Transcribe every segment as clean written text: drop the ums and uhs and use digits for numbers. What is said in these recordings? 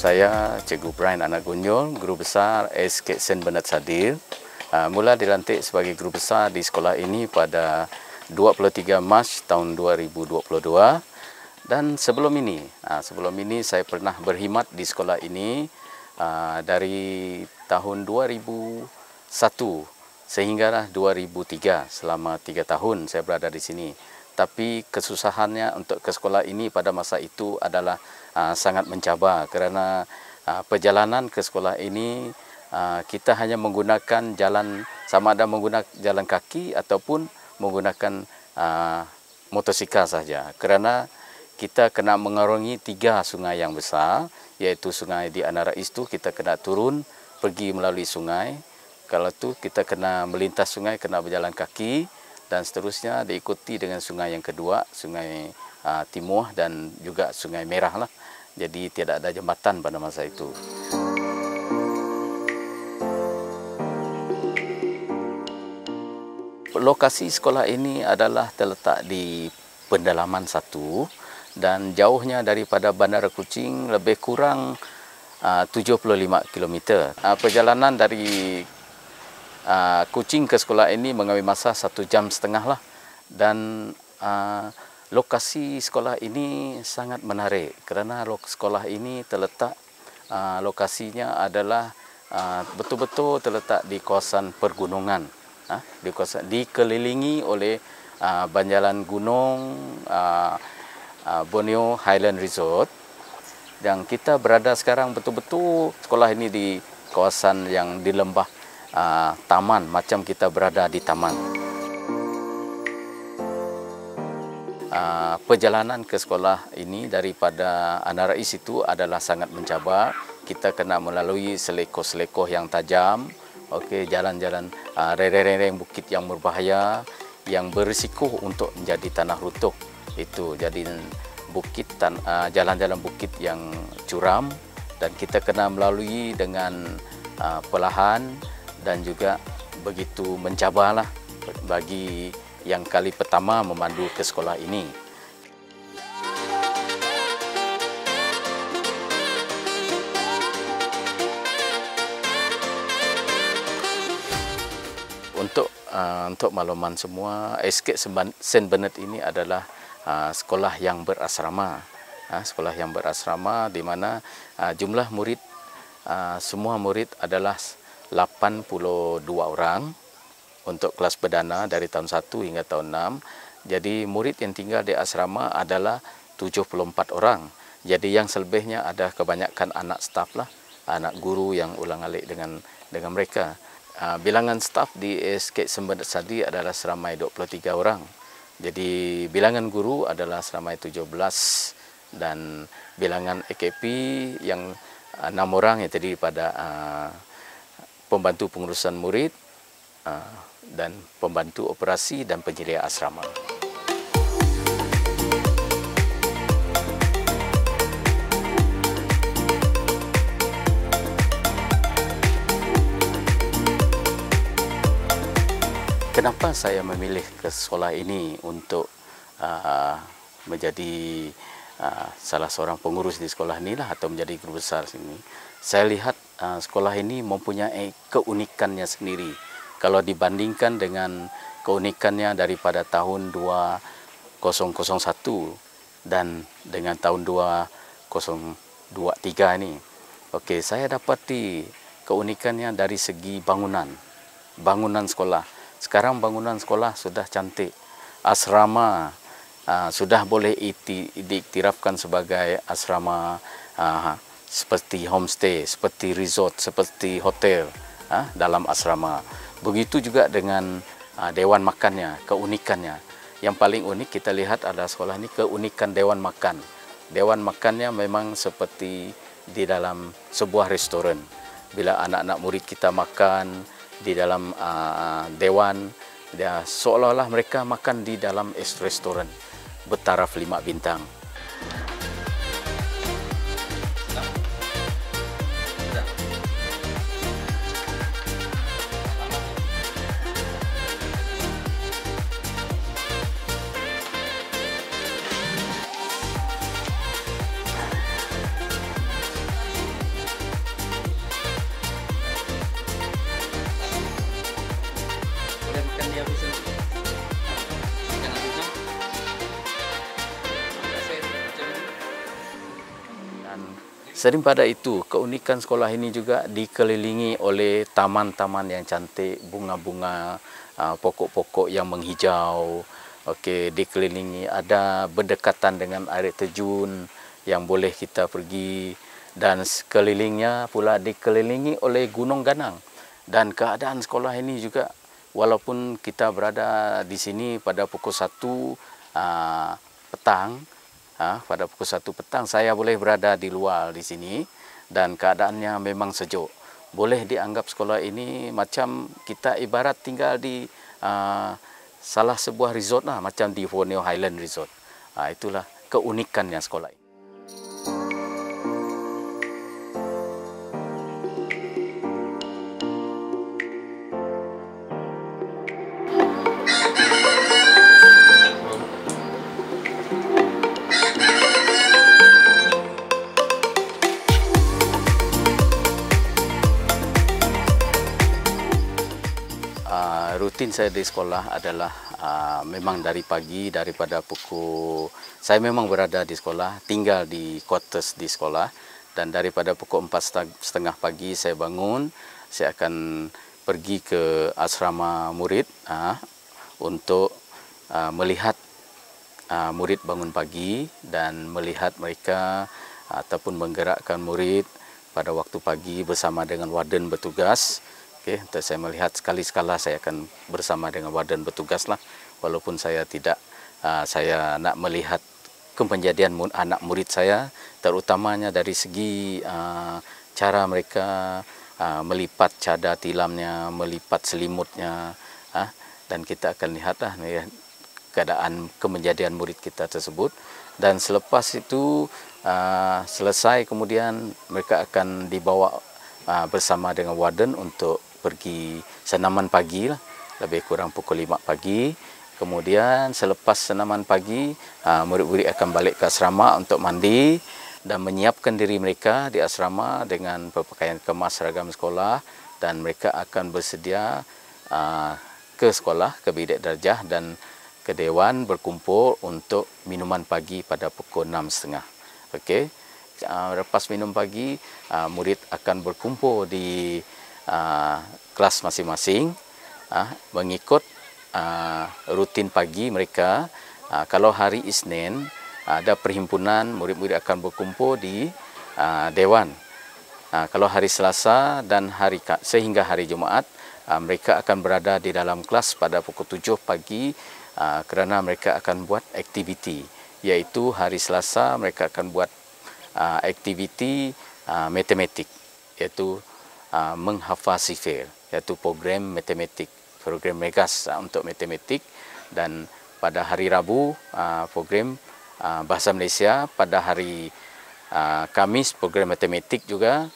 Saya Cikgu Brian Anak Gunyul, Guru Besar SK St. Bernard Sadir. Mula dilantik sebagai Guru Besar di sekolah ini pada 23 Mac tahun 2022. Dan sebelum ini saya pernah berkhidmat di sekolah ini dari tahun 2001 sehinggalah 2003. Selama 3 tahun saya berada di sini. Tapi kesusahannya untuk ke sekolah ini pada masa itu adalah sangat mencabar kerana perjalanan ke sekolah ini kita hanya menggunakan jalan, sama ada menggunakan jalan kaki ataupun menggunakan motosikal saja, kerana kita kena mengarungi 3 sungai yang besar, iaitu sungai di Anara East tu kita kena turun pergi melalui sungai. Kalau tu kita kena melintas sungai, kena berjalan kaki, dan seterusnya diikuti dengan sungai yang kedua, sungai Timur dan juga sungai Merah lah. Jadi tidak ada jambatan pada masa itu. Lokasi sekolah ini adalah terletak di pendalaman 1 dan jauhnya daripada Bandara Kuching lebih kurang 75 km. Perjalanan dari Kuching ke sekolah ini mengambil masa 1,5 jam lah, dan lokasi sekolah ini sangat menarik kerana sekolah ini terletak, lokasinya adalah betul-betul terletak di kawasan pergunungan, dikelilingi oleh banjalan gunung Borneo Highland Resort. Yang kita berada sekarang betul-betul sekolah ini di kawasan yang di lembah taman, macam kita berada di taman. Perjalanan ke sekolah ini daripada Anara East itu adalah sangat mencabar. Kita kena melalui selekoh-selekoh yang tajam, jalan-jalan rereng-rereng bukit yang berbahaya, yang berisiko untuk menjadi tanah runtuh. Itu jadi bukit, jalan-jalan bukit yang curam, dan kita kena melalui dengan perlahan. Dan juga begitu mencabarlah bagi yang kali pertama memandu ke sekolah ini. Untuk makluman semua, SK St. Bernard ini adalah sekolah yang berasrama. Sekolah yang berasrama di mana jumlah murid, semua murid adalah 82 orang untuk kelas perdana dari tahun 1 hingga tahun 6. Jadi murid yang tinggal di asrama adalah 74 orang. Jadi yang selebihnya ada kebanyakan anak staf lah, anak guru yang ulang-alik dengan mereka. Bilangan staf di SK St. Bernard Sadir adalah seramai 23 orang. Jadi bilangan guru adalah seramai 17, dan bilangan AKP yang 6 orang yang terdiri pada pembantu pengurusan murid dan pembantu operasi dan penyedia asrama. Kenapa saya memilih ke sekolah ini untuk menjadi salah seorang pengurus di sekolah inilah, atau menjadi guru besar sini? Saya lihat sekolah ini mempunyai keunikannya sendiri. Kalau dibandingkan dengan keunikannya daripada tahun 2001 dan dengan tahun 2023 ini. Saya dapati keunikannya dari segi bangunan sekolah. Sekarang bangunan sekolah sudah cantik. Asrama sudah boleh diiktirafkan sebagai asrama seperti homestay, seperti resort, seperti hotel dalam asrama. Begitu juga dengan dewan makannya, keunikannya. Yang paling unik kita lihat adalah sekolah ini keunikan dewan makan. Dewan makannya memang seperti di dalam sebuah restoran. Bila anak-anak murid kita makan di dalam dewan, seolah-olah mereka makan di dalam restoran bertaraf 5 bintang. Sering pada itu, keunikan sekolah ini juga dikelilingi oleh taman-taman yang cantik, bunga-bunga, pokok-pokok yang menghijau. Okey, dikelilingi, ada berdekatan dengan air terjun yang boleh kita pergi, dan sekelilingnya pula dikelilingi oleh Gunung Ganang. Dan keadaan sekolah ini juga, walaupun kita berada di sini pada pukul 1 petang, pada pukul 1 petang saya boleh berada di luar di sini dan keadaannya memang sejuk. Boleh dianggap sekolah ini macam kita ibarat tinggal di salah sebuah resort lah, macam di Borneo Highland Resort. Itulah keunikannya sekolah ini. Rutin saya di sekolah adalah memang dari pagi, saya memang berada di sekolah, tinggal di quarters di sekolah, dan daripada pukul 4:30 pagi saya bangun, saya akan pergi ke asrama murid untuk melihat murid bangun pagi dan melihat mereka ataupun menggerakkan murid pada waktu pagi bersama dengan warden bertugas. Okay, saya melihat sekali-sekala saya akan bersama dengan warden bertugas lah, walaupun saya tidak, saya nak melihat kemenjadian anak murid saya, terutamanya dari segi cara mereka melipat cadar tilamnya, melipat selimutnya, dan kita akan lihatlah keadaan kemenjadian murid kita tersebut. Dan selepas itu selesai, kemudian mereka akan dibawa bersama dengan warden untuk pergi senaman pagi lah, lebih kurang pukul 5 pagi. Kemudian selepas senaman pagi, murid-murid akan balik ke asrama untuk mandi dan menyiapkan diri mereka di asrama dengan berpakaian kemas seragam sekolah, dan mereka akan bersedia ke sekolah, ke bilik darjah dan ke dewan berkumpul untuk minuman pagi pada pukul 6:30. Okey. Lepas minum pagi, murid akan berkumpul di kelas masing-masing mengikut rutin pagi mereka. Kalau hari Isnin ada perhimpunan, murid-murid akan berkumpul di dewan. Kalau hari Selasa dan sehingga hari Jumaat, mereka akan berada di dalam kelas pada pukul 7 pagi kerana mereka akan buat aktiviti, iaitu hari Selasa mereka akan buat aktiviti matematik, iaitu menghafal sifir, iaitu program matematik, program Megas untuk matematik. Dan pada hari Rabu program Bahasa Malaysia, pada hari Khamis program matematik juga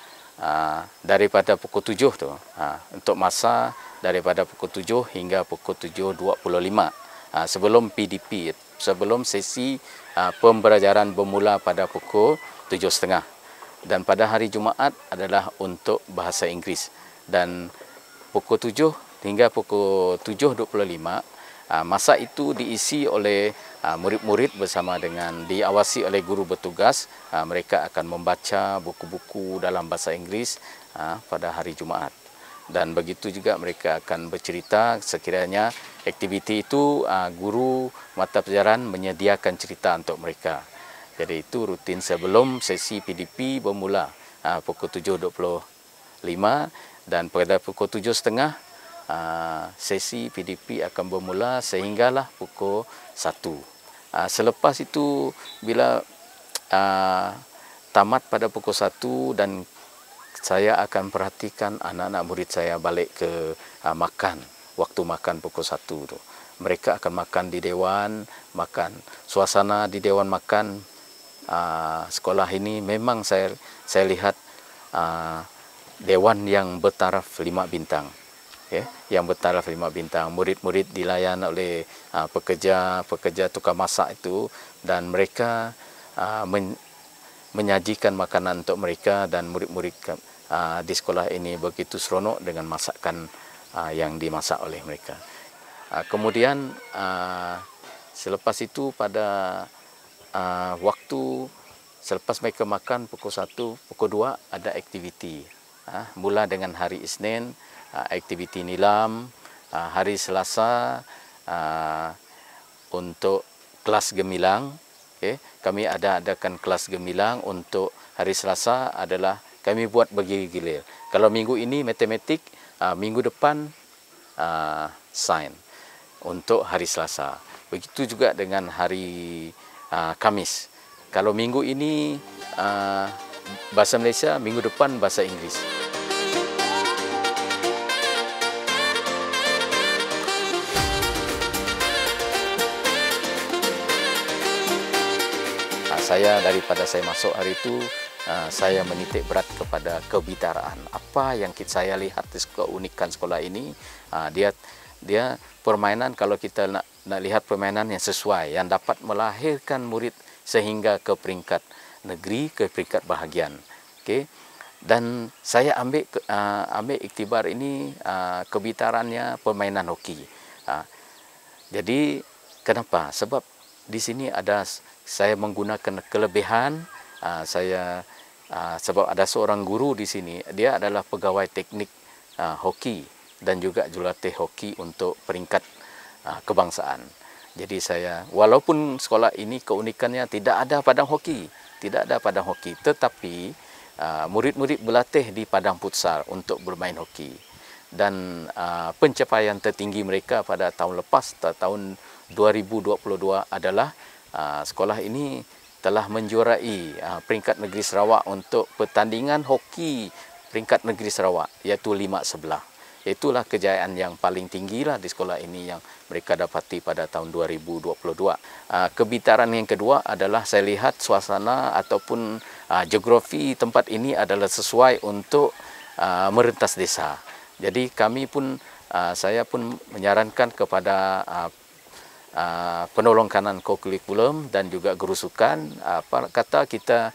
daripada pukul 7 tu, untuk masa daripada pukul 7 hingga pukul 7.25 sebelum PDP, sebelum sesi pembelajaran bermula pada pukul 7:30. Dan pada hari Jumaat adalah untuk bahasa Inggeris, dan pukul 7 hingga pukul 7.25 masa itu diisi oleh murid-murid bersama dengan diawasi oleh guru bertugas. Mereka akan membaca buku-buku dalam bahasa Inggeris pada hari Jumaat, dan begitu juga mereka akan bercerita sekiranya aktiviti itu guru mata pelajaran menyediakan cerita untuk mereka. Jadi itu rutin sebelum sesi PDP bermula pukul 7.25, dan pada pukul 7:30 sesi PDP akan bermula sehinggalah pukul 1. Selepas itu bila tamat pada pukul 1, dan saya akan perhatikan anak-anak murid saya balik ke makan, waktu makan pukul 1 tu. Mereka akan makan di dewan, makan. Suasana di dewan makan sekolah ini memang saya lihat dewan yang bertaraf 5 bintang. Okay, yang bertaraf 5 bintang. Murid-murid dilayan oleh pekerja tukar masak itu, dan mereka menyajikan makanan untuk mereka, dan murid-murid di sekolah ini begitu seronok dengan masakan yang dimasak oleh mereka. Kemudian selepas itu pada waktu Selepas mereka makan pukul 1, pukul 2 ada aktiviti. Mula dengan hari Isnin, aktiviti nilam, hari Selasa untuk kelas gemilang. Okay. Kami adakan kelas gemilang untuk hari Selasa adalah kami buat bergilir-gilir. Kalau minggu ini matematik, minggu depan sains untuk hari Selasa. Begitu juga dengan hari Khamis. Kalau minggu ini bahasa Malaysia, minggu depan bahasa Inggeris. Daripada saya masuk hari itu, saya menitik berat kepada kebitaraan. Apa yang saya lihat di keunikan sekolah ini, dia permainan, kalau kita nak lihat permainan yang sesuai, yang dapat melahirkan murid sehingga ke peringkat negeri, ke peringkat bahagian. Okay. Dan saya ambil iktibar ini, kebitarannya permainan hoki. Jadi kenapa? Sebab di sini saya menggunakan kelebihan sebab ada seorang guru di sini, dia adalah pegawai teknik hoki dan juga jurulatih hoki untuk peringkat kebangsaan. Jadi walaupun sekolah ini keunikannya tidak ada padang hoki, tetapi murid-murid berlatih di padang futsal untuk bermain hoki. Dan pencapaian tertinggi mereka pada tahun lepas, tahun 2022 adalah sekolah ini telah menjuarai peringkat negeri Sarawak untuk pertandingan hoki peringkat negeri Sarawak, iaitu 5-11. Itulah kejayaan yang paling tinggi di sekolah ini yang mereka dapati pada tahun 2022. Kebitaran yang kedua adalah saya lihat suasana ataupun geografi tempat ini adalah sesuai untuk merentas desa. Jadi saya pun menyarankan kepada penolong kanan kurikulum dan juga guru sukan, kata kita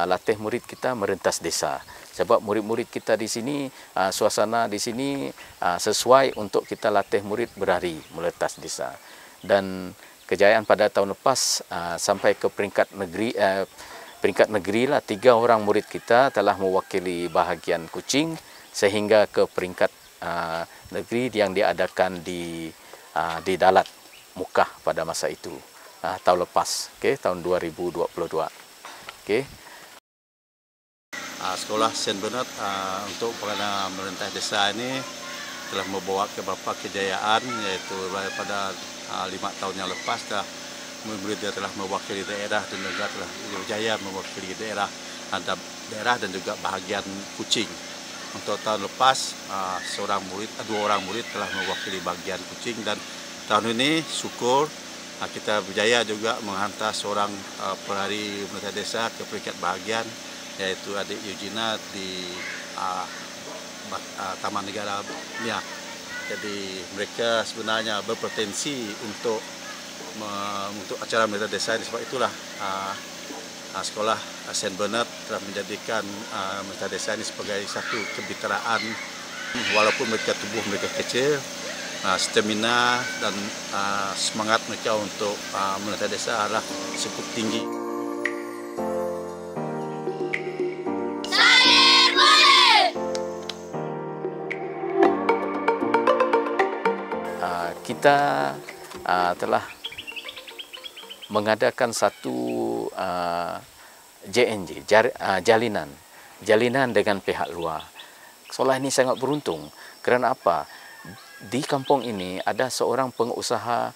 latih murid kita merentas desa. Sebab murid-murid kita di sini, suasana di sini sesuai untuk kita latih murid berlari merentas desa. Dan kejayaan pada tahun lepas sampai ke peringkat negeri lah, 3 orang murid kita telah mewakili bahagian Kuching sehingga ke peringkat negeri yang diadakan di Dalat Mukah pada masa itu, tahun lepas, tahun 2022. Sekolah Saint Bernard untuk pengalaman merentas desa ini telah membawa ke beberapa kejayaan, yaitu pada 5 tahun yang lepas murid dia telah mewakili daerah dan juga telah berjaya mewakili daerah dan juga bahagian Kuching. Untuk tahun lepas 2 orang murid telah mewakili bahagian Kuching, dan tahun ini syukur kita berjaya juga menghantar seorang pelari merentas desa ke peringkat bahagian, yaitu adik Eugenia di Taman Negara Mia. Jadi mereka sebenarnya berpotensi untuk acara merentas desa ini. Sebab itulah sekolah Saint Bernard telah menjadikan merentas desa ini sebagai satu kebitaraan. Walaupun mereka tubuh mereka kecil, stamina dan semangat mereka untuk merentas desa adalah cukup tinggi. Kita telah mengadakan satu JNJ, jalinan dengan pihak luar. Sekolah ini sangat beruntung. Kerana apa? Di kampung ini ada seorang pengusaha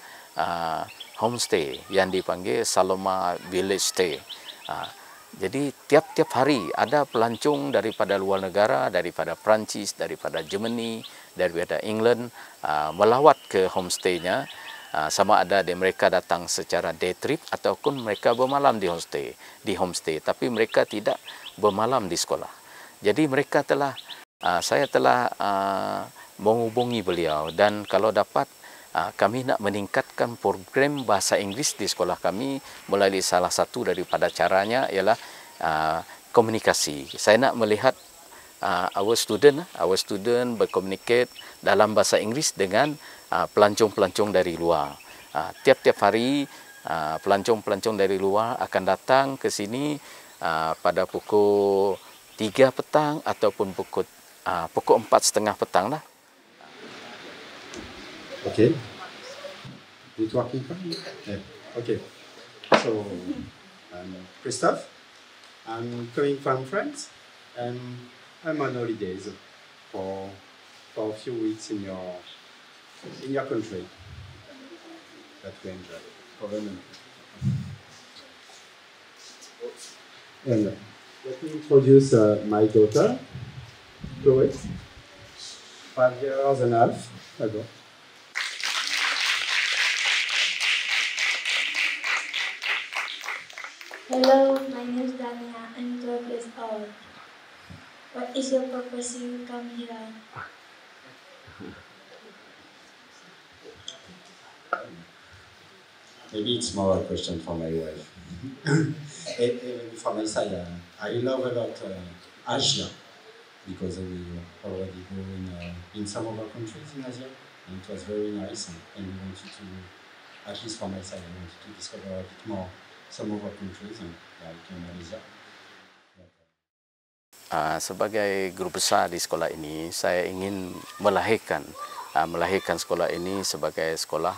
homestay yang dipanggil Saloma Village Stay. Jadi tiap-tiap hari ada pelancong daripada luar negara, daripada Perancis, daripada Germany, daripada England melawat ke homestay-nya. Sama ada mereka datang secara day trip ataupun mereka bermalam di homestay. Tapi mereka tidak bermalam di sekolah. Jadi saya telah menghubungi beliau, dan kalau dapat kami nak meningkatkan program bahasa Inggeris di sekolah kami melalui salah satu daripada caranya ialah komunikasi. Saya nak melihat our student berkomunikasi dalam bahasa Inggeris dengan pelancong-pelancong dari luar. Tiap-tiap hari pelancong-pelancong dari luar akan datang ke sini pada pukul 3 petang ataupun pukul 4:30 petang lah. Okay. It's working fine? Yeah. Okay. So, I'm Christophe. I'm coming from France, and I'm on holidays for a few weeks in your country that we enjoy for a minute. And let me introduce my daughter, Chloe, 5.5 years ago. Hello, my name is Dania. I'm 12 years old. What is your purpose you come here? Maybe it's more a question for my wife. For my side, I love a lot Asia because we already go in some of our countries in Asia, and it was very nice. And we wanted to, at least for my side, I wanted to discover a bit more some of our countries, like Malaysia. Sebagai guru besar di sekolah ini, saya ingin melahirkan sekolah ini sebagai sekolah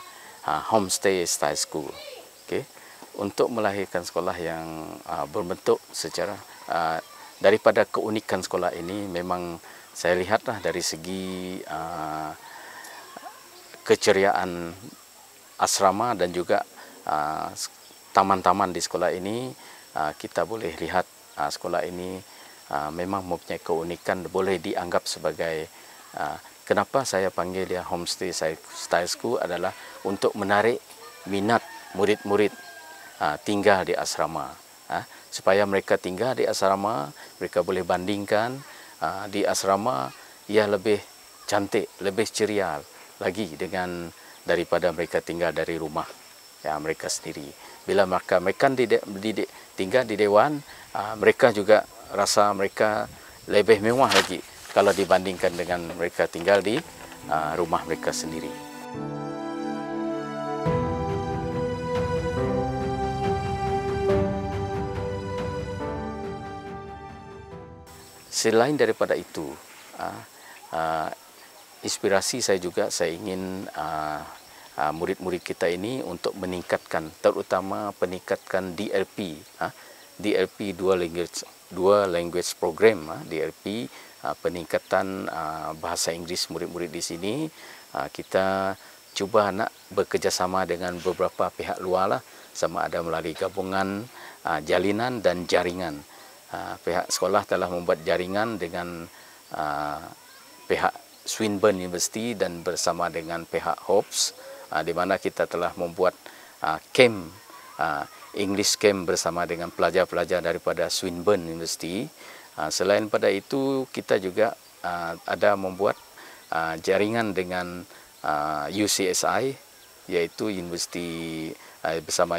homestay style school. Okay. Untuk melahirkan sekolah yang berbentuk secara daripada keunikan sekolah ini, memang saya lihatlah dari segi keceriaan asrama dan juga taman-taman di sekolah ini, kita boleh lihat sekolah ini memang mempunyai keunikan, boleh dianggap sebagai kenapa saya panggil dia homestay style school adalah untuk menarik minat murid-murid tinggal di asrama, supaya mereka tinggal di asrama, mereka boleh bandingkan di asrama ia lebih cantik, lebih ceria lagi daripada mereka tinggal dari rumah mereka sendiri. Bila mereka tinggal di dewan, mereka juga rasa mereka lebih mewah lagi kalau dibandingkan dengan mereka tinggal di rumah mereka sendiri. Selain daripada itu, inspirasi saya ingin murid-murid kita ini untuk meningkatkan, terutama peningkatkan DLP, DLP dua language program, DLP peningkatan bahasa Inggeris murid-murid di sini. Kita cuba nak bekerjasama dengan beberapa pihak luar lah, sama ada melalui gabungan, jalinan dan jaringan. Pihak sekolah telah membuat jaringan dengan pihak Swinburne University dan bersama dengan pihak Hopes, di mana kita telah membuat camp, English camp bersama dengan pelajar-pelajar daripada Swinburne University. Selain pada itu, kita juga ada membuat jaringan dengan UCSI, iaitu Universiti bersama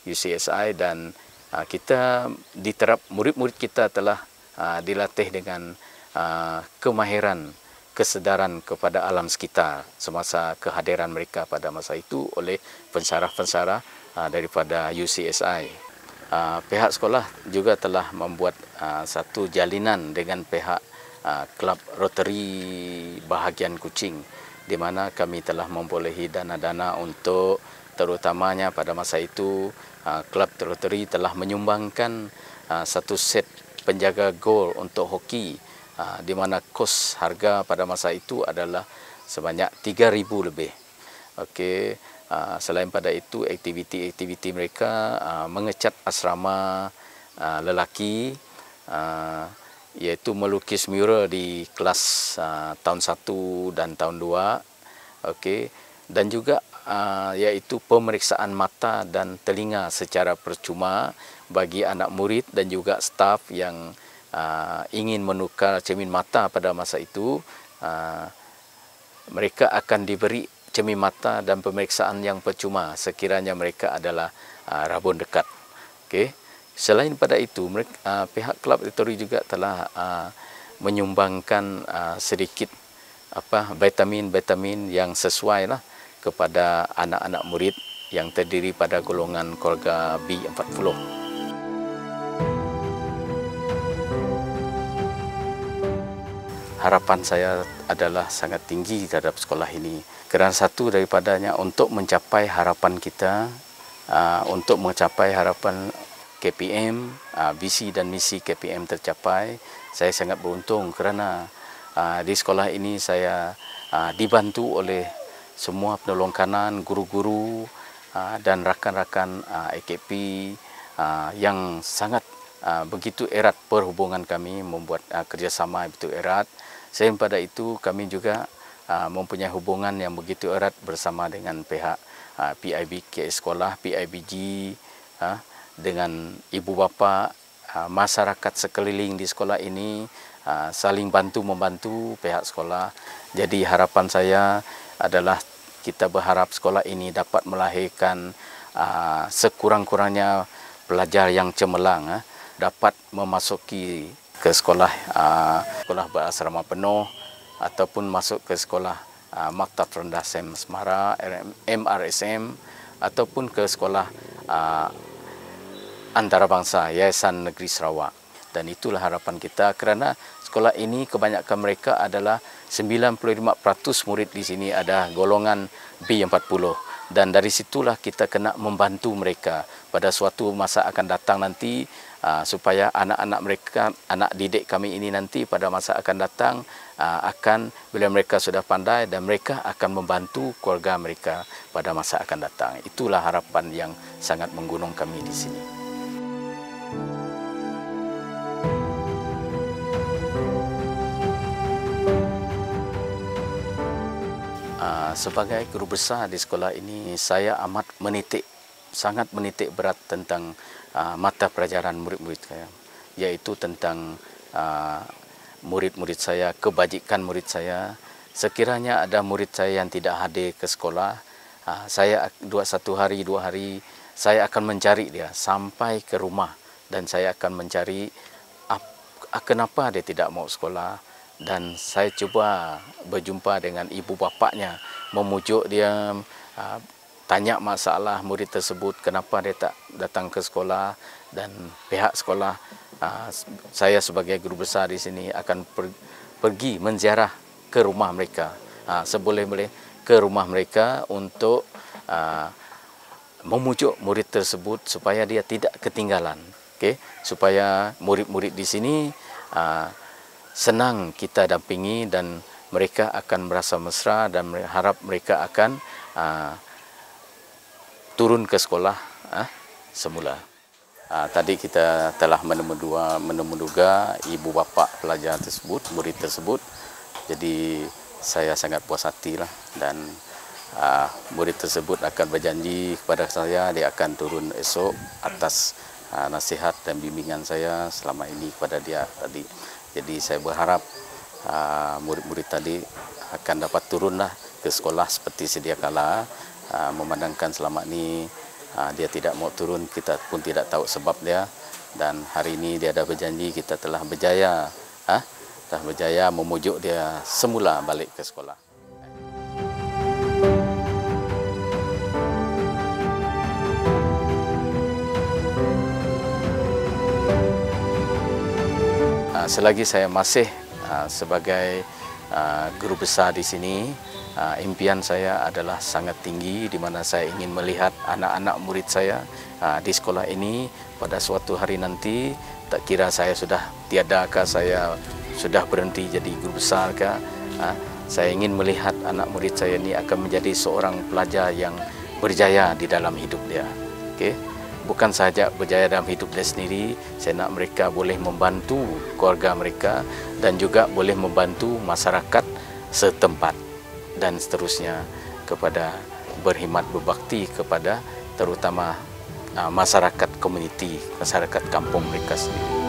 UCSI, dan kita murid-murid kita telah dilatih dengan kemahiran, kesedaran kepada alam sekitar semasa kehadiran mereka pada masa itu oleh pensyarah-pensyarah daripada UCSI. Pihak sekolah juga telah membuat satu jalinan dengan pihak Kelab Rotary Bahagian Kuching, di mana kami telah membolehi dana-dana untuk, terutamanya pada masa itu Kelab Rotary telah menyumbangkan satu set penjaga gol untuk hoki, di mana kos harga pada masa itu adalah sebanyak 3,000 lebih. Okey, selain pada itu, aktiviti-aktiviti mereka mengecat asrama lelaki, iaitu melukis mural di kelas tahun 1 dan tahun 2. Okey, dan juga iaitu pemeriksaan mata dan telinga secara percuma bagi anak murid dan juga staf yang ingin menukar cermin mata pada masa itu. Mereka akan diberi cermin mata dan pemeriksaan yang percuma sekiranya mereka adalah rabun dekat. Okey. Selain pada itu, pihak Kelab Rotary juga telah menyumbangkan sedikit vitamin yang sesuai lah kepada anak-anak murid yang terdiri pada golongan keluarga B40. harapan saya adalah sangat tinggi terhadap sekolah ini. Kerana satu daripadanya untuk mencapai harapan kita, untuk mencapai harapan KPM, visi dan misi KPM tercapai, saya sangat beruntung kerana di sekolah ini saya dibantu oleh semua penolong kanan, guru-guru dan rakan-rakan AKP yang sangat begitu erat perhubungan kami, membuat kerjasama begitu erat. Selain pada itu, kami juga mempunyai hubungan yang begitu erat bersama dengan pihak PIB sekolah, PIBG, dengan ibu bapa, masyarakat sekeliling di sekolah ini, saling bantu-membantu pihak sekolah. Jadi harapan saya adalah kita berharap sekolah ini dapat melahirkan sekurang-kurangnya pelajar yang cemerlang, dapat memasuki ke sekolah berasrama penuh ataupun masuk ke sekolah Maktab Rendah SEM Semara, MRSM, ataupun ke sekolah antarabangsa Yayasan Negeri Sarawak. Dan itulah harapan kita kerana sekolah ini kebanyakan mereka adalah 95% murid di sini ada golongan B40. Dan dari situlah kita kena membantu mereka pada suatu masa akan datang nanti, supaya anak-anak mereka, anak didik kami ini nanti pada masa akan datang, bila mereka sudah pandai dan mereka akan membantu keluarga mereka pada masa akan datang. Itulah harapan yang sangat menggunung kami di sini. Sebagai guru besar di sekolah ini, saya sangat menitik berat tentang mata pelajaran murid-murid saya, iaitu tentang murid-murid saya, kebajikan murid saya. Sekiranya ada murid saya yang tidak hadir ke sekolah, saya satu hari, 2 hari, saya akan mencari dia sampai ke rumah dan saya akan mencari kenapa dia tidak mau sekolah. Dan saya cuba berjumpa dengan ibu bapaknya, memujuk dia, tanya masalah murid tersebut, kenapa dia tak datang ke sekolah. Dan pihak sekolah, saya sebagai guru besar di sini akan pergi menziarah ke rumah mereka, seboleh-boleh ke rumah mereka untuk memujuk murid tersebut supaya dia tidak ketinggalan, supaya murid-murid di sini senang kita dampingi dan mereka akan merasa mesra dan harap mereka akan turun ke sekolah semula. Tadi kita telah menemuduga ibu bapa pelajar tersebut, murid tersebut. Jadi saya sangat puas hatilah dan murid tersebut akan berjanji kepada saya dia akan turun esok atas nasihat dan bimbingan saya selama ini kepada dia tadi. Jadi saya berharap murid-murid tadi akan dapat turunlah ke sekolah seperti sedia kala. Memandangkan selama ini dia tidak mau turun, kita pun tidak tahu sebab dia. Dan hari ini dia ada berjanji, kita telah berjaya, memujuk dia semula balik ke sekolah. Selagi saya masih sebagai guru besar di sini, impian saya adalah sangat tinggi di mana saya ingin melihat anak-anak murid saya di sekolah ini pada suatu hari nanti, tak kira saya sudah tiadakah, saya sudah berhenti jadi guru besar kah, saya ingin melihat anak murid saya ini akan menjadi seorang pelajar yang berjaya di dalam hidup dia. Bukan sahaja berjaya dalam hidup dia sendiri, saya nak mereka boleh membantu keluarga mereka dan juga boleh membantu masyarakat setempat dan seterusnya, kepada berkhidmat berbakti kepada terutama masyarakat komuniti, masyarakat kampung mereka sendiri.